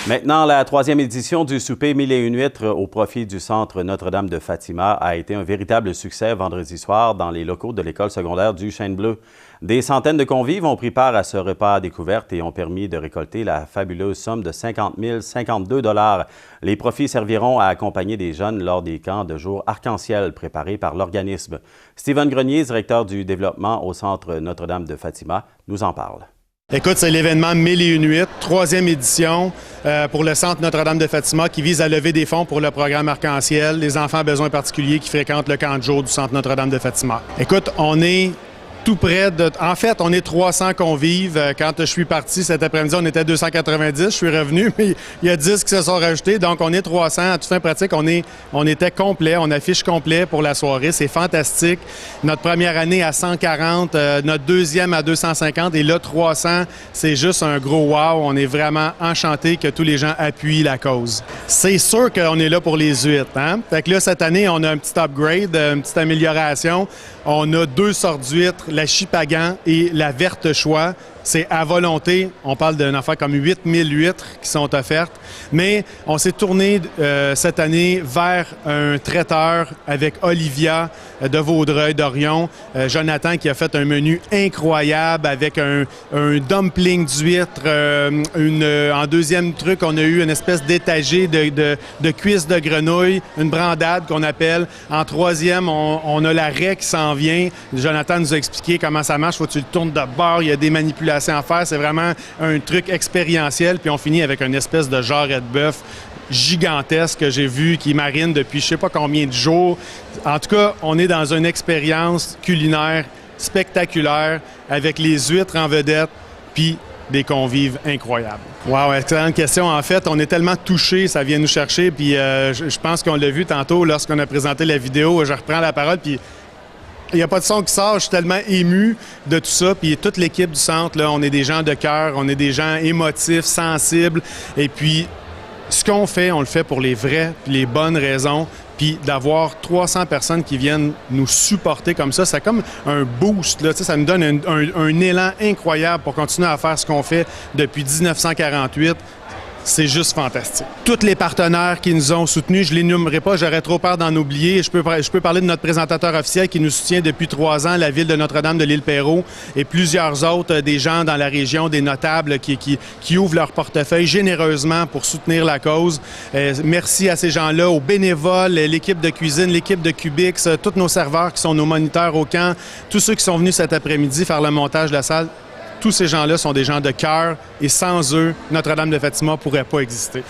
Maintenant, la troisième édition du souper 1001 huîtres au profit du Centre Notre-Dame de Fatima a été un véritable succès vendredi soir dans les locaux de l'école secondaire du Chêne-Bleu. Des centaines de convives ont pris part à ce repas à découverte et ont permis de récolter la fabuleuse somme de 50 052 $. Les profits serviront à accompagner des jeunes lors des camps de jour arc-en-ciel préparés par l'organisme. Steven Grenier, directeur du développement au Centre Notre-Dame de Fatima, nous en parle. Écoute, c'est l'événement 1001 huîtres, troisième édition pour le Centre Notre-Dame de Fatima qui vise à lever des fonds pour le programme Arc-en-Ciel, les enfants à besoins particuliers qui fréquentent le camp de jour du Centre Notre-Dame de Fatima. Écoute, on est tout près de... En fait, on est 300 convives. Quand je suis parti cet après-midi, on était 290. Je suis revenu, mais il y a 10 qui se sont rajoutés. Donc, on est 300. À toute fin pratique, on était complet. On affiche complet pour la soirée. C'est fantastique. Notre première année à 140, notre deuxième à 250 et là, 300. C'est juste un gros wow. On est vraiment enchantés que tous les gens appuient la cause. C'est sûr qu'on est là pour les huîtres, hein? Fait que là, cette année, on a un petit upgrade, une petite amélioration. On a 2 sortes d'huîtres, la chipagan et la verte choix. C'est à volonté. On parle d'une affaire comme 8000 huîtres qui sont offertes. Mais on s'est tourné cette année vers un traiteur avec Olivia de Vaudreuil, d'Orion. Jonathan qui a fait un menu incroyable avec un dumpling d'huîtres. En deuxième truc, on a eu une espèce d'étagé de cuisses de grenouille, une brandade qu'on appelle. En troisième, on a la raie qui s'en vient. Jonathan nous a expliqué comment ça marche. Faut que tu le tournes de bord. Il y a des manipulations à faire. C'est vraiment un truc expérientiel. Puis on finit avec une espèce de jarret de bœuf gigantesque que j'ai vu, qui marine depuis je sais pas combien de jours. En tout cas, on est dans une expérience culinaire spectaculaire avec les huîtres en vedette, puis des convives incroyables. Wow, excellente question. En fait, on est tellement touchés, ça vient nous chercher, puis je pense qu'on l'a vu tantôt lorsqu'on a présenté la vidéo. Je reprends la parole, puis il n'y a pas de son qui sort, je suis tellement ému de tout ça. Puis toute l'équipe du centre, là, on est des gens de cœur, on est des gens émotifs, sensibles. Et puis, ce qu'on fait, on le fait pour les vraies, les bonnes raisons. Puis d'avoir 300 personnes qui viennent nous supporter comme ça, c'est comme un boost, là. Ça nous donne un élan incroyable pour continuer à faire ce qu'on fait depuis 1948. C'est juste fantastique. Tous les partenaires qui nous ont soutenus, je ne les nommerai pas, j'aurais trop peur d'en oublier. Je peux parler de notre présentateur officiel qui nous soutient depuis 3 ans, la ville de Notre-Dame de l'Île-Perrot, et plusieurs autres, des gens dans la région, des notables qui ouvrent leur portefeuille généreusement pour soutenir la cause. Merci à ces gens-là, aux bénévoles, l'équipe de cuisine, l'équipe de Cubix, tous nos serveurs qui sont nos moniteurs au camp, tous ceux qui sont venus cet après-midi faire le montage de la salle. Tous ces gens-là sont des gens de cœur et sans eux, Notre-Dame de Fatima ne pourrait pas exister.